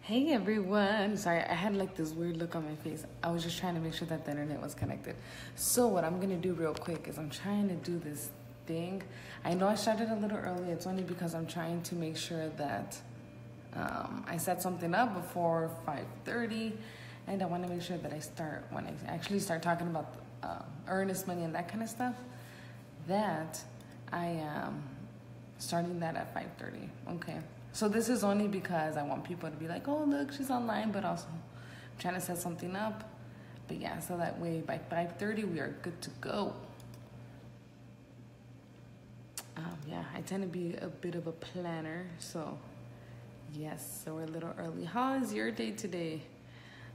Hey everyone. Sorry, I had like this weird look on my face. I was just trying to make sure that the internet was connected. So what I'm gonna do real quick is I'm trying to do this thing. I know I started a little early. It's only because I'm trying to make sure that I set something up before 5:30, and I want to make sure that I start when I actually start talking about earnest money and that kind of stuff. That I am starting that at 5:30. Okay. So this is only because I want people to be like, oh, look, she's online, but also I'm trying to set something up. But yeah, so that way by 5:30, we are good to go. Yeah, I tend to be a bit of a planner. So yes, so we're a little early. How is your day today?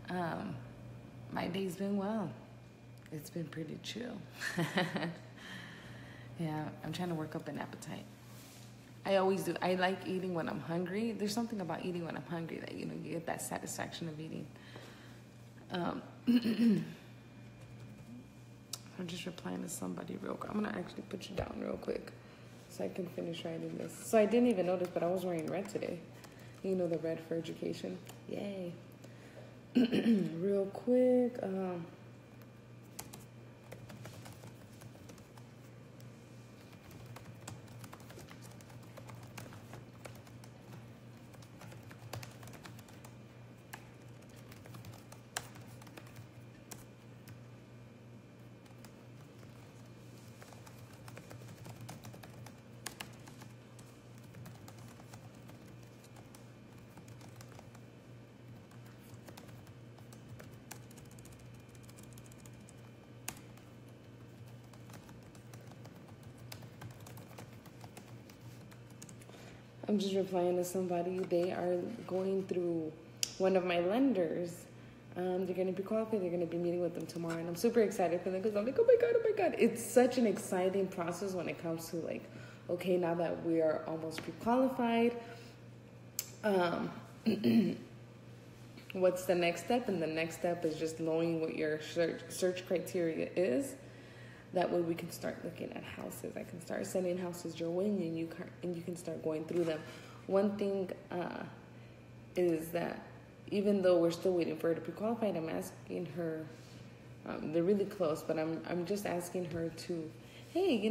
My day's been well. It's been pretty chill. Yeah, I'm trying to work up an appetite. I always do. I like eating when I'm hungry. There's something about eating when I'm hungry that, you get that satisfaction of eating. I'm just replying to somebody real quick. I'm going to actually put you down real quick so I can finish writing this. So I didn't even notice, but I was wearing red today. The red for education. Yay. Real quick. I'm just replying to somebody. They are going through one of my lenders. They're going to be qualified. They're going to be meeting with them tomorrow. And I'm super excited for them because I'm like, oh my God. It's such an exciting process when it comes to like, okay, now that we are almost pre-qualified, what's the next step? And the next step is just knowing what your search criteria is. That way we can start looking at houses. I can start sending houses your way, and you can start going through them. One thing is that even though we're still waiting for her to be qualified, I'm asking her. They're really close, but I'm just asking her to, hey,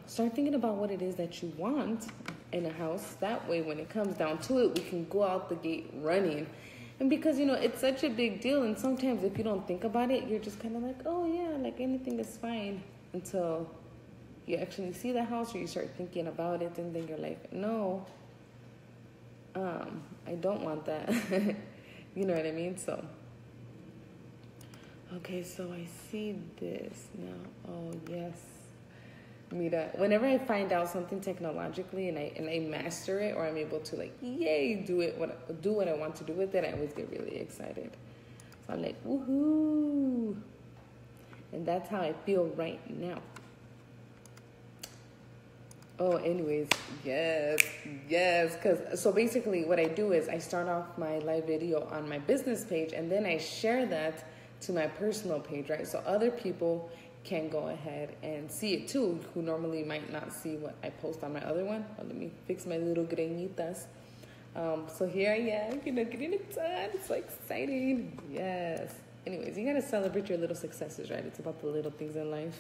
start thinking about what it is that you want in a house. That way, when it comes down to it, we can go out the gate running. And because, it's such a big deal, and sometimes if you don't think about it, you're just kind of like, oh, yeah, like anything is fine until you actually see the house or you start thinking about it, and then you're like, no, I don't want that. You know what I mean? So, okay, so I see this now. Oh, yes. Mira, whenever I find out something technologically and I master it, or I'm able to like, yay, do what I want to do with it, I always get really excited. So I'm like, woohoo! And that's how I feel right now. Oh, anyways, yes. So basically what I do is I start off my live video on my business page, and then I share that to my personal page, right? So other people can go ahead and see it too, who normally might not see what I post on my other one. Oh, let me fix my little greñitas. So here I am, getting it done. It's so exciting. Yes. Anyways, you gotta celebrate your little successes, right? It's about the little things in life.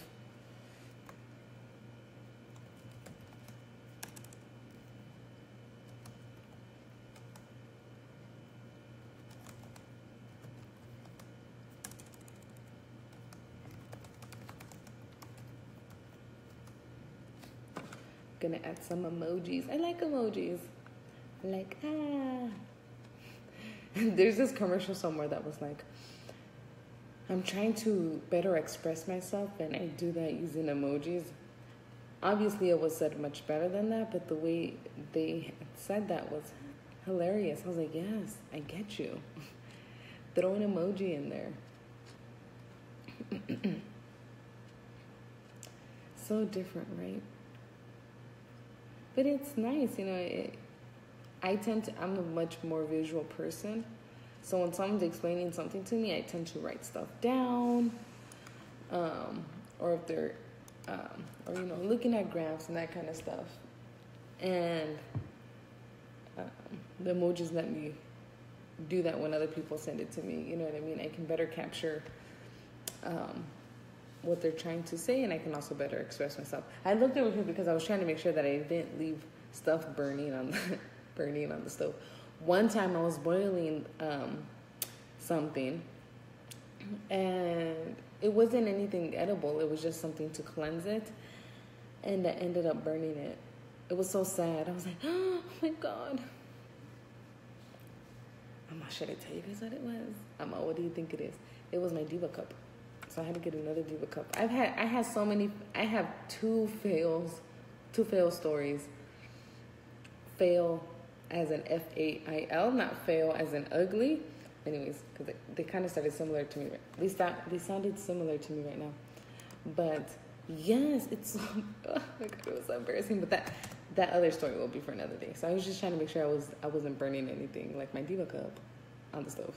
Gonna add some emojis. I like emojis. Like, There's this commercial somewhere that was like, I'm trying to better express myself, and I do that using emojis. Obviously, it was said much better than that, but the way they said that was hilarious. I was like, yes, I get you. Throw an emoji in there. So different, right? But it's nice, I'm a much more visual person. So when someone's explaining something to me, I tend to write stuff down. Or if they're, looking at graphs and that kind of stuff. And the emojis let me do that when other people send it to me. You know what I mean? I can better capture what they're trying to say, and I can also better express myself. I looked over here because I was trying to make sure that I didn't leave stuff burning on the stove. One time I was boiling something, and it wasn't anything edible. It was just something to cleanse it, and I ended up burning it. It was so sad. I was like, oh my God. Should I tell you guys what it was? What do you think it is? It was my Diva cup. So I had to get another Diva cup. I have two fail stories. Fail as an F-A-I-L, not fail as an ugly. Anyways, because they kind of started similar to me. At least they sounded similar to me right now. But yes, it's so, oh my God, it was so embarrassing. But that other story will be for another day. So I was just trying to make sure I wasn't burning anything like my Diva cup on the stove.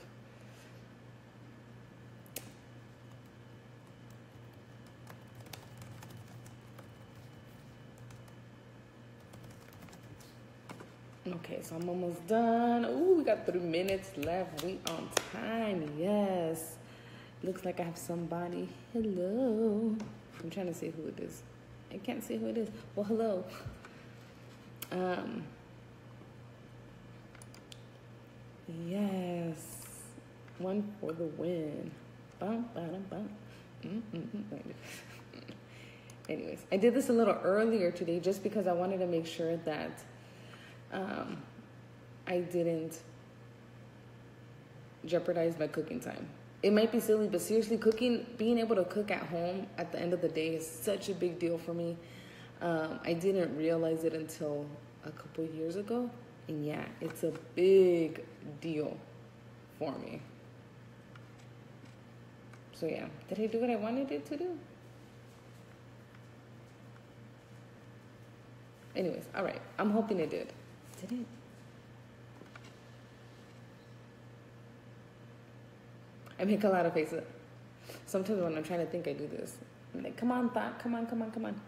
Okay, so I'm almost done. Ooh, we got 3 minutes left. We on time. Yes. Looks like I have somebody. Hello. I'm trying to see who it is. I can't see who it is. Well, hello. Yes. One for the win. Bum, bum, bum. Anyways, I did this a little earlier today just because I wanted to make sure that I didn't jeopardize my cooking time. It might be silly, but seriously, being able to cook at home at the end of the day is such a big deal for me. I didn't realize it until a couple years ago. And yeah, it's a big deal for me. So yeah, did I do what I wanted it to do? Anyways, all right. I'm hoping it did. Did it? I make a lot of faces. Sometimes when I'm trying to think, I do this. I'm like, come on, thought. Come on, come on, come on.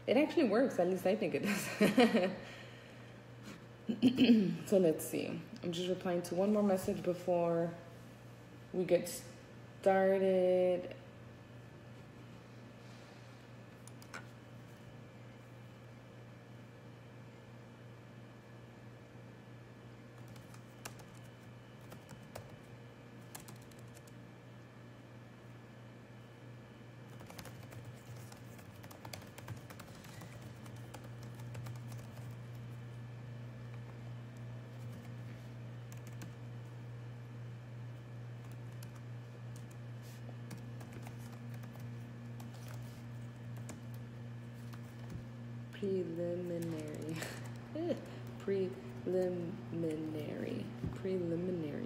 It actually works. At least I think it does. So let's see. I'm just replying to one more message before we get started. Preliminary.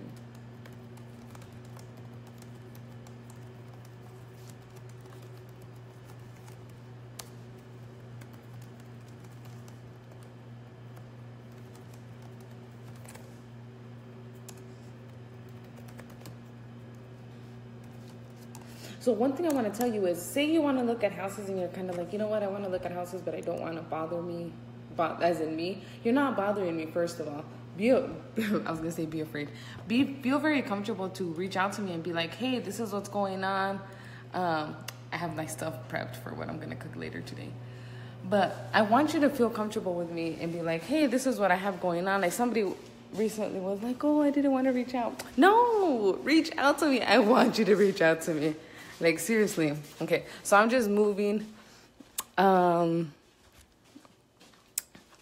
So one thing I want to tell you is, say you want to look at houses and you're kind of like, you know what, I want to look at houses, but I don't want to bother me, as in me. You're not bothering me, first of all. Be afraid. Feel very comfortable to reach out to me and be like, hey, this is what's going on. I have my stuff prepped for what I'm going to cook later today. But I want you to feel comfortable with me and be like, hey, this is what I have going on. Like somebody recently was like, oh, I didn't want to reach out. No, reach out to me. I want you to reach out to me. Like, seriously. Okay, so I'm just moving.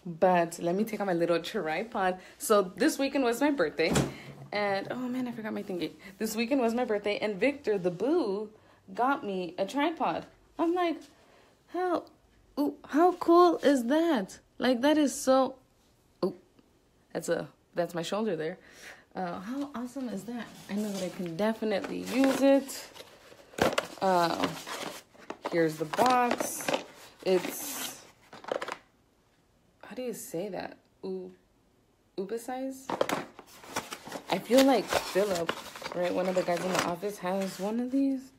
But let me take out my little tripod. So this weekend was my birthday. And, oh, man, I forgot my thingy. This weekend was my birthday. And Victor, the boo, got me a tripod. I'm like, how cool is that? Like, that is so... Oh, that's my shoulder there. How awesome is that? I know that I can definitely use it. Here's the box. It's, how do you say that? Uber size? I feel like Philip, right? One of the guys in the office has one of these.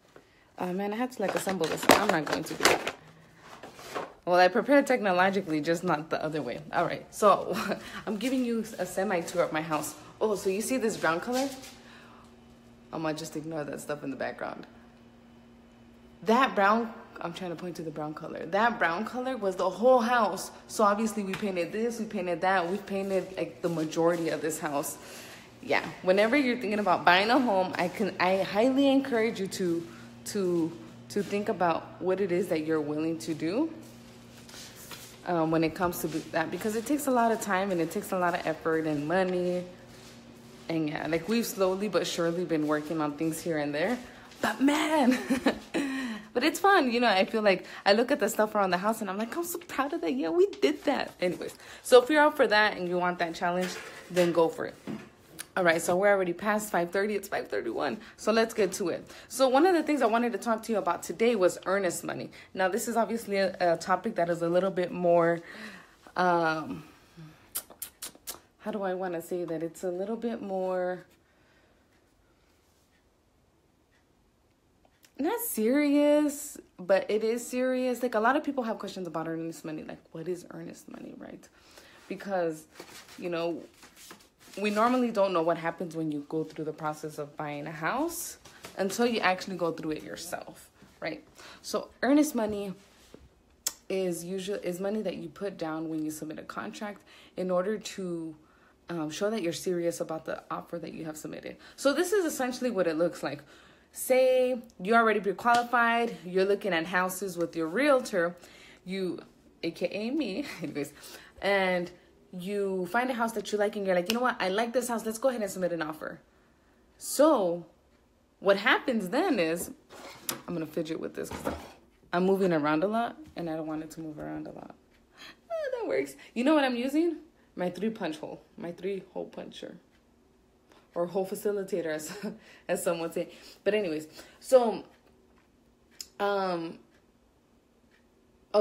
Man, I had to like assemble this. I'm not going to do it. Well, I prepared technologically, just not the other way. All right, so I'm giving you a semi-tour of my house. Oh, so you see this brown color? I'm gonna just ignore that stuff in the background. That brown, I'm trying to point to the brown color. That brown color was the whole house. So obviously we painted this, we painted that. We've painted like the majority of this house. Yeah, whenever you're thinking about buying a home, I highly encourage you to think about what it is that you're willing to do when it comes to that, because it takes a lot of time and it takes a lot of effort and money. And yeah, like we've slowly but surely been working on things here and there, but man, but it's fun. You know, I feel like I look at the stuff around the house and I'm like, I'm so proud of that. Yeah, we did that. Anyways, so if you're out for that and you want that challenge, then go for it. All right, so we're already past 5:30. It's 5:31. So let's get to it. So one of the things I wanted to talk to you about today was earnest money. Now, this is obviously a topic that is a little bit more, how do I want to say that? It's a little bit more, not serious, but it is serious. Like a lot of people have questions about earnest money. Like, what is earnest money, right? Because, you know, we normally don't know what happens when you go through the process of buying a house until you actually go through it yourself, right? So earnest money is money that you put down when you submit a contract in order to show that you're serious about the offer that you have submitted. So this is essentially what it looks like. Say you're already pre-qualified, you're looking at houses with your realtor, aka me, anyways, and you find a house that you like and you're like, you know what, I like this house, let's go ahead and submit an offer. So what happens then is, I'm going to fidget with this because I'm moving around a lot and I don't want it to move around a lot. That works. You know what I'm using? My 3-punch hole, my 3-hole puncher, or hole facilitator, as some would say. But anyways, so, oh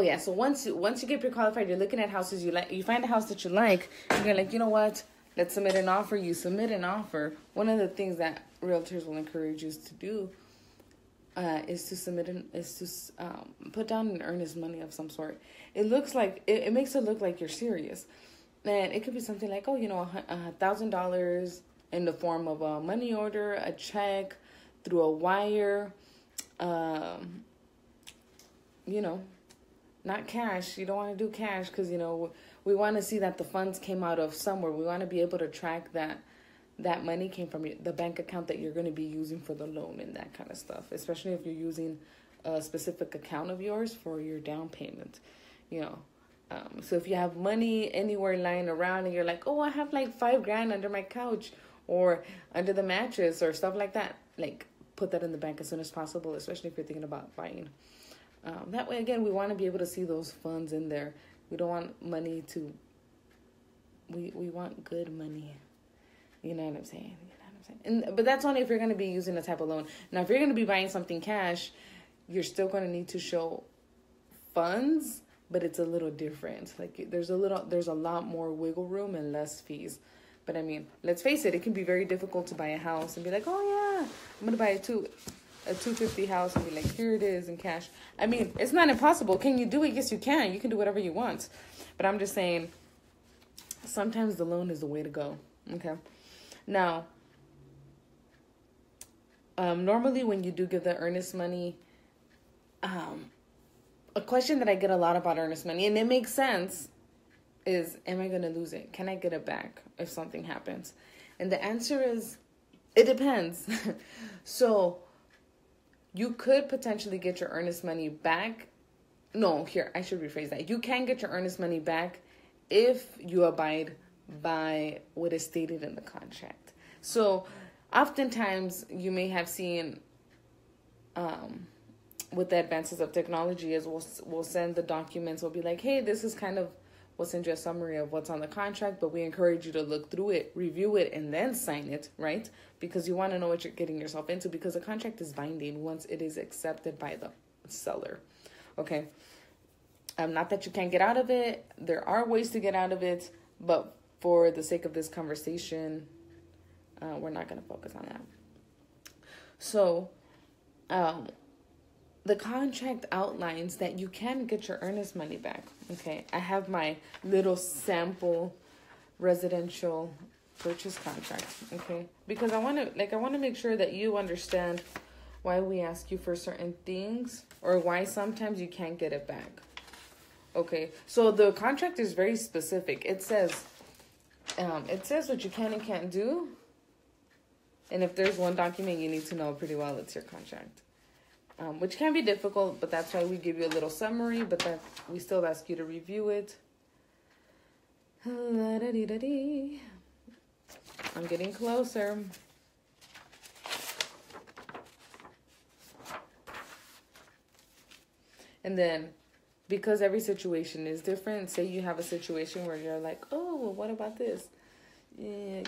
yeah, so once you get pre-qualified, you're looking at houses you like, you find a house that you like, and you're like, you know what, let's submit an offer. You submit an offer. One of the things that realtors will encourage you to do is to put down an earnest money of some sort. It looks like, it makes it look like you're serious. And it could be something like, oh, you know, $1,000 in the form of a money order, a check, through a wire, you know, not cash. You don't want to do cash because, you know, we want to see that the funds came out of somewhere. We want to be able to track that money came from the bank account that you're going to be using for the loan and that kind of stuff, especially if you're using a specific account of yours for your down payment, you know. So if you have money anywhere lying around and you're like, oh, I have like $5,000 under my couch or under the mattress or stuff like that, like put that in the bank as soon as possible, especially if you're thinking about buying. That way, again, we want to be able to see those funds in there. We don't want money to, we want good money. You know what I'm saying? But that's only if you're going to be using a type of loan. Now, if you're going to be buying something cash, you're still going to need to show funds, but it's a little different. Like there's a lot more wiggle room and less fees. But I mean, let's face it, it can be very difficult to buy a house and be like, oh yeah, I'm going to buy a $250 house and be like, here it is in cash. I mean, it's not impossible. Can you do it? Yes, you can. You can do whatever you want. But I'm just saying, sometimes the loan is the way to go. Okay. Now, normally when you do give the earnest money, a question that I get a lot about earnest money, and it makes sense, is, am I going to lose it? Can I get it back if something happens? And the answer is, it depends. So you could potentially get your earnest money back. No, here, I should rephrase that. You can get your earnest money back if you abide by what is stated in the contract. So oftentimes you may have seen with the advances of technology is we'll send the documents. We'll be like, hey, this is kind of, we'll send you a summary of what's on the contract, but we encourage you to look through it, review it, and then sign it, right? Because you want to know what you're getting yourself into, because a contract is binding once it is accepted by the seller. Okay. Not that you can't get out of it. There are ways to get out of it, but for the sake of this conversation, we're not going to focus on that. So, the contract outlines that you can get your earnest money back. Okay, I have my little sample residential purchase contract. Okay, because I want to make sure that you understand why we ask you for certain things, or why sometimes you can't get it back. Okay, so the contract is very specific. It says what you can and can't do. And if there's one document you need to know pretty well, it's your contract. Which can be difficult, but that's why we give you a little summary, but that we still ask you to review it. I'm getting closer. And then, because every situation is different, say you have a situation where you're like, oh, well, what about this? Yeah,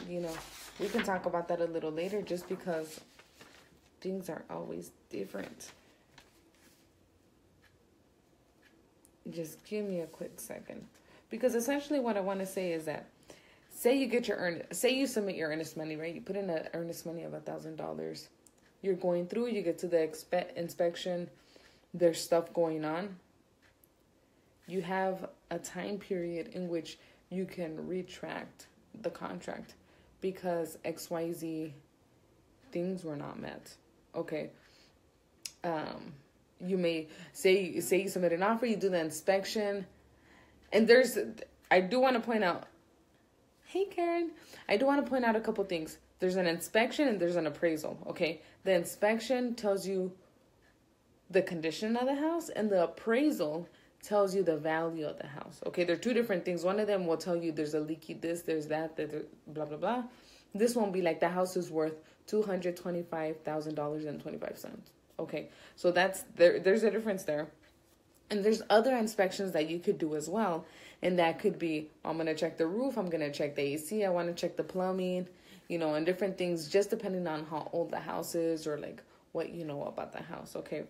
we can talk about that a little later, just because things are always different. Just give me a quick second. Because essentially what I want to say is that, say you submit your earnest money, right? You put in an earnest money of $1,000. You're going through, you get to the inspection, there's stuff going on. You have a time period in which you can retract the contract because XYZ things were not met. Okay. You may say you submit an offer, you do the inspection, and I do want to point out, hey Karen, I do want to point out a couple things. There's an inspection and there's an appraisal. Okay. The inspection tells you the condition of the house, and the appraisal tells you the value of the house. Okay, they're two different things. One of them will tell you there's a leaky this, there's that, blah, blah, blah. This won't be like the house is worth $225,000.25. Okay, so there's a difference there. And there's other inspections that you could do as well. And that could be, I'm going to check the roof, I'm going to check the AC, I want to check the plumbing, and different things, just depending on how old the house is, or like what you know about the house. Okay.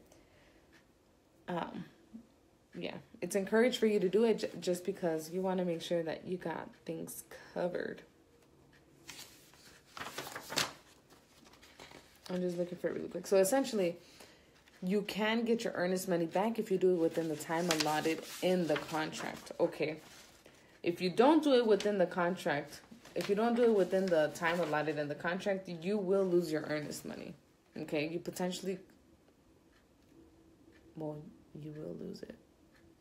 Yeah, it's encouraged for you to do it just because you want to make sure that you got things covered. I'm just looking for it really quick. So essentially, you can get your earnest money back if you do it within the time allotted in the contract. Okay. If you don't do it within the contract, if you don't do it within the time allotted in the contract, you will lose your earnest money. Okay. You will lose it.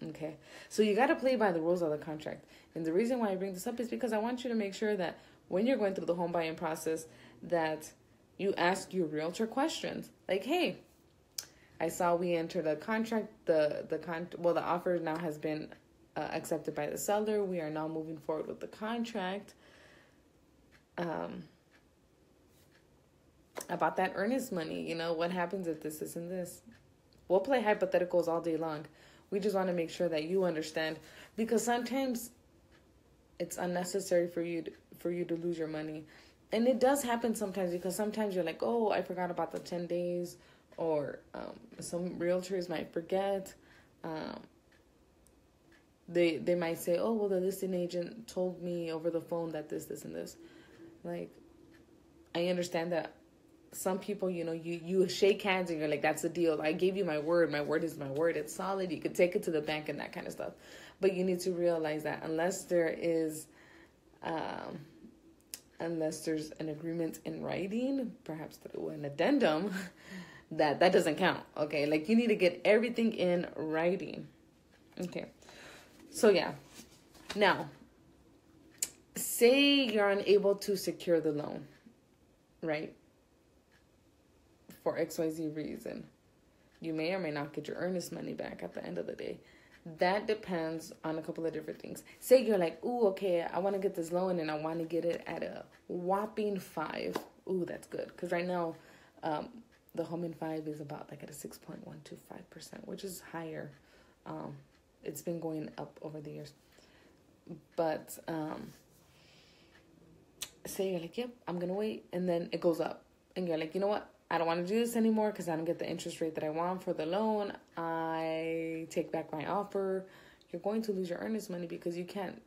Okay. So you got to play by the rules of the contract. And the reason why I bring this up is because I want you to make sure that when you're going through the home buying process, that you ask your realtor questions. Like, hey, I saw we entered a contract. The offer now has been accepted by the seller. We are now moving forward with the contract. About that earnest money, what happens if this and this? We'll play hypotheticals all day long. We just want to make sure that you understand, because sometimes it's unnecessary for you to lose your money. And it does happen sometimes, because sometimes you're like, oh, I forgot about the 10 days, or some realtors might forget. They might say, oh, well, the listing agent told me over the phone that this, and this. Like, I understand that some people, you shake hands and you're like, that's the deal. I gave you my word. My word is my word. It's solid. You could take it to the bank and that kind of stuff. But you need to realize that unless there's an agreement in writing, perhaps an addendum, that doesn't count. Okay. Like, you need to get everything in writing. Okay. So yeah. Now, say you're unable to secure the loan, right? For XYZ reason. You may or may not get your earnest money back at the end of the day. That depends on a couple of different things. Say you're like, ooh, okay, I want to get this loan and I want to get it at a whopping 5. Ooh, that's good. Because right now, the home in 5 is about like at a 6.125%, which is higher. It's been going up over the years. But say you're like, yep, I'm going to wait. And then it goes up. And you're like, you know what? I don't want to do this anymore because I don't get the interest rate that I want for the loan. I take back my offer. You're going to lose your earnest money because you can't.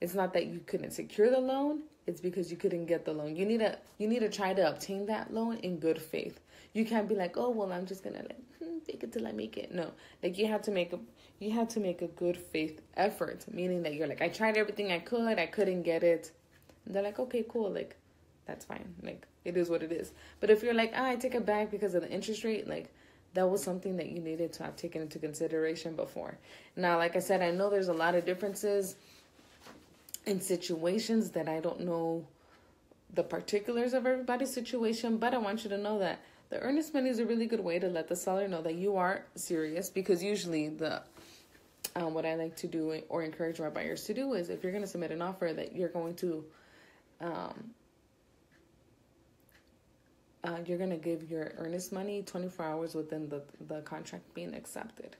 It's not that you couldn't secure the loan. It's because you couldn't get the loan. You need to try to obtain that loan in good faith. You can't be like, oh, well, I'm just going to fake it till I make it. No, like you have to make a good faith effort, meaning that you're like, I tried everything I couldn't get it. And they're like, okay, cool. Like, that's fine. Like, it is what it is. But if you're like, I take it back because of the interest rate, like, that was something that you needed to have taken into consideration before. Now, like I said, I know there's a lot of differences in situations that I don't know the particulars of everybody's situation, but I want you to know that the earnest money is a really good way to let the seller know that you are serious, because usually what I like to do or encourage my buyers to do is, if you're going to submit an offer, that you're going to give your earnest money 24 hours within the contract being accepted.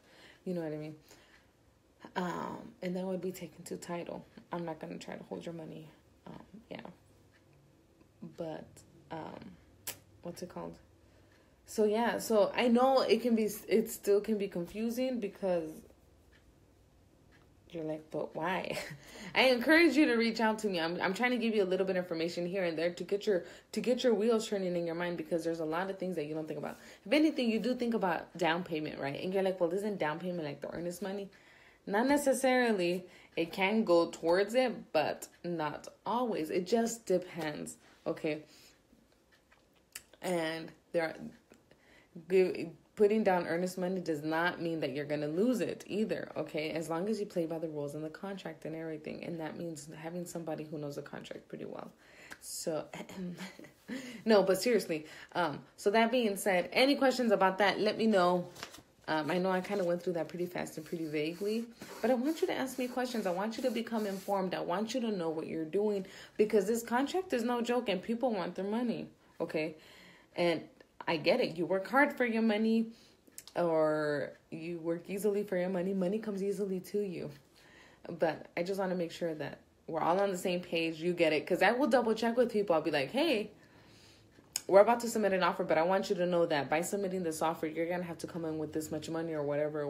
You know what I mean? And that would be taken to title. I'm not going to try to hold your money. But what's it called? So yeah, so I know it still can be confusing, because you're like, but why? I encourage you to reach out to me. I'm trying to give you a little bit of information here and there to get your wheels turning in your mind, because there's a lot of things that you don't think about. If anything, you do think about down payment, right? And you're like, well, isn't down payment like the earnest money? Not necessarily. It can go towards it, but not always. It just depends. Okay. And putting down earnest money does not mean that you're going to lose it either. Okay. As long as you play by the rules in the contract and everything. And that means having somebody who knows the contract pretty well. So, no, but seriously. So that being said, any questions about that, let me know. I know I kind of went through that pretty fast and pretty vaguely, but I want you to ask me questions. I want you to become informed. I want you to know what you're doing, because this contract is no joke and people want their money. Okay. And I get it. You work hard for your money, or you work easily for your money. Money comes easily to you. But I just want to make sure that we're all on the same page. You get it. Because I will double check with people. I'll be like, hey, we're about to submit an offer, but I want you to know that by submitting this offer, you're going to have to come in with this much money or whatever.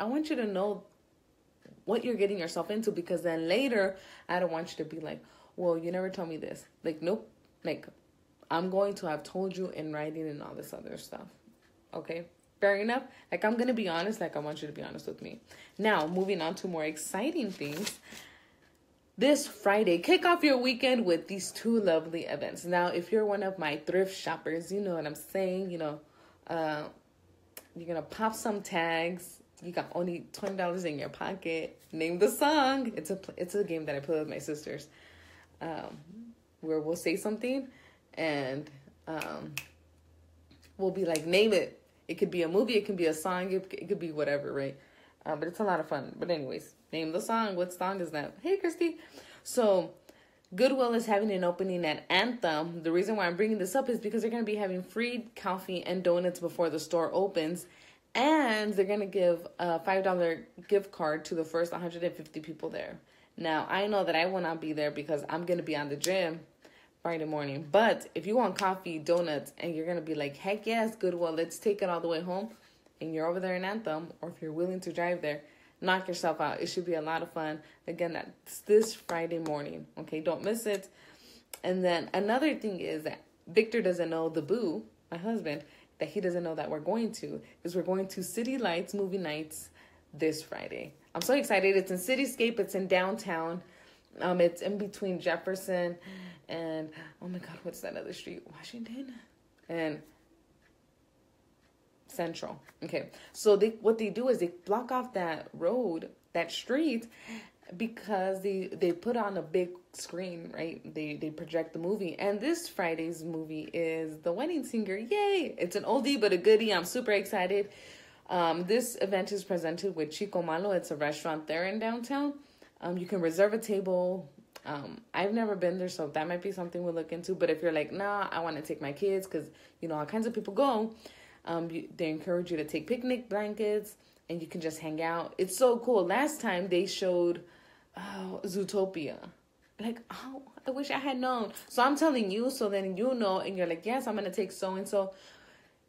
I want you to know what you're getting yourself into, because then later, I don't want you to be like, well, you never told me this. Like, nope. Like, I'm going to have told you in writing and all this other stuff. Okay? Fair enough? Like, I'm going to be honest. Like, I want you to be honest with me. Now, moving on to more exciting things. This Friday, kick off your weekend with these two lovely events. Now, if you're one of my thrift shoppers, you know what I'm saying. You know, you're going to pop some tags. You got only $20 in your pocket. Name the song. It's a game that I play with my sisters, where we'll say something and we'll be like, name it. It could be a movie. It could be a song. It could be whatever, right? But it's a lot of fun. But anyways, name the song. What song is that? Hey, Christy. So Goodwill is having an opening at Anthem. The reason why I'm bringing this up is because they're going to be having free coffee and donuts before the store opens. And they're going to give a $5 gift card to the first 150 people there. Now, I know that I will not be there because I'm going to be on the gym Friday morning. But if you want coffee, donuts, and you're going to be like, heck yes, Goodwill, let's take it all the way home, and you're over there in Anthem, or if you're willing to drive there, knock yourself out. It should be a lot of fun. Again, that's this Friday morning. Okay, don't miss it. And then another thing is that Victor doesn't know, the boo, my husband, that he doesn't know that we're going to City Lights movie nights this Friday. I'm so excited. It's in Cityscape. It's in downtown. It's in between Jefferson and, oh my God, what's that other street? Washington and Central. Okay, so what they do is they block off that road, that street, because they put on a big screen, right? They project the movie. And this Friday's movie is The Wedding Singer. Yay! It's an oldie but a goodie. I'm super excited. This event is presented with Chico Malo. It's a restaurant there in downtown. You can reserve a table. I've never been there, so that might be something we'll look into. But if you're like, nah, I want to take my kids, because, you know, all kinds of people go. They encourage you to take picnic blankets, and you can just hang out. It's so cool. Last time they showed Zootopia. Like, oh, I wish I had known. So I'm telling you, so then you know, and you're like, yes, I'm going to take so-and-so.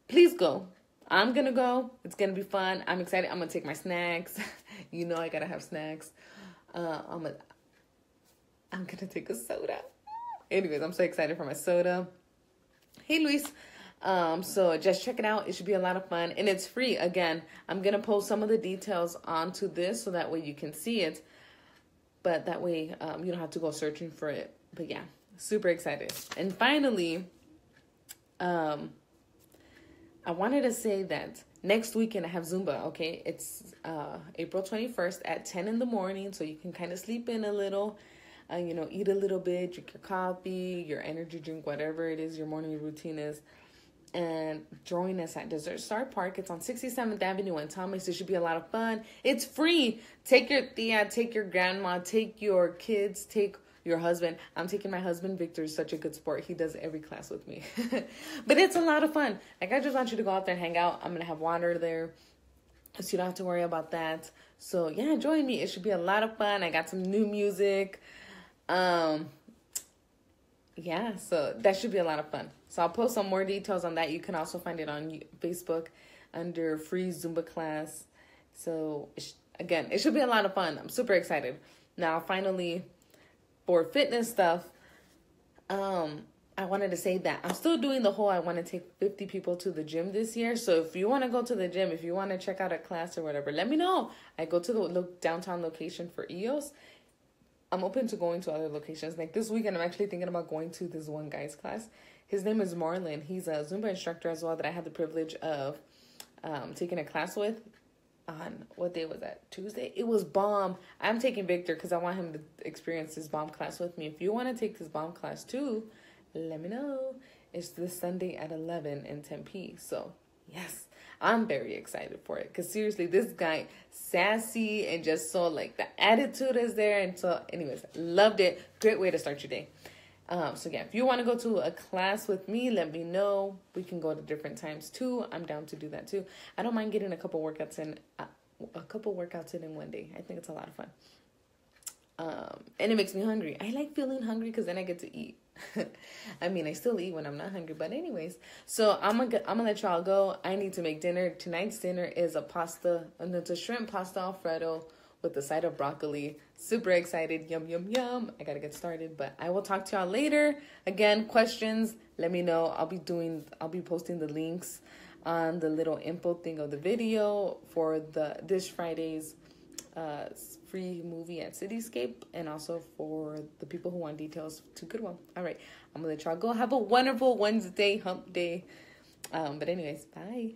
Please go. I'm going to go. It's going to be fun. I'm excited. I'm going to take my snacks. You know I got to have snacks. I'm going to take a soda. Anyways, I'm so excited for my soda. Hey, Luis. So just check it out. It should be a lot of fun. And it's free. Again, I'm going to post some of the details onto this so that way you can see it. But that way you don't have to go searching for it. But yeah, super excited. And finally, I wanted to say that next weekend I have Zumba, okay? It's April 21st at 10 in the morning, so you can kind of sleep in a little, eat a little bit, drink your coffee, your energy drink, whatever it is your morning routine is, and join us at Desert Star Park. It's on 67th Avenue in Thomas. It should be a lot of fun. It's free. Take your tia, take your grandma, take your kids, take your husband. I'm taking my husband. Victor is such a good sport. He does every class with me. But it's a lot of fun. Like, I just want you to go out there and hang out. I'm going to have water there, so you don't have to worry about that. So, yeah, join me. It should be a lot of fun. I got some new music. Yeah, so that should be a lot of fun. So I'll post some more details on that. You can also find it on Facebook under free Zumba class. So, again, it should be a lot of fun. I'm super excited. Now, finally, for fitness stuff, I wanted to say that I'm still doing the whole I want to take 50 people to the gym this year. So if you want to go to the gym, if you want to check out a class or whatever, let me know. I go to the downtown location for EOS. I'm open to going to other locations. Like this weekend, I'm actually thinking about going to this one guy's class. His name is Marlon. He's a Zumba instructor as well that I had the privilege of taking a class with. On what day was that? Tuesday? It was bomb. I'm taking Victor because I want him to experience this bomb class with me. If you want to take this bomb class too, let me know. It's this Sunday at 11 and 10 p. So, yes, I'm very excited for it. Because seriously, this guy, sassy and just so like the attitude is there. And so, anyways, loved it. Great way to start your day. So yeah, if you want to go to a class with me, let me know. We can go to different times too. I'm down to do that too. I don't mind getting a couple workouts in one day. I think it's a lot of fun. And it makes me hungry. I like feeling hungry because then I get to eat. I mean, I still eat when I'm not hungry, but anyways. So I'm gonna let y'all go. I need to make dinner. Tonight's dinner is it's a shrimp pasta Alfredo with the side of broccoli. Super excited. Yum, yum, yum. I gotta get started, but I will talk to y'all later. Again, questions, let me know. I'll be posting the links on the little info thing of the video for this Friday's free movie at Cityscape, and also for the people who want details to Goodwill. All right, I'm gonna let y'all go. Have a wonderful Wednesday, hump day. But anyways, bye.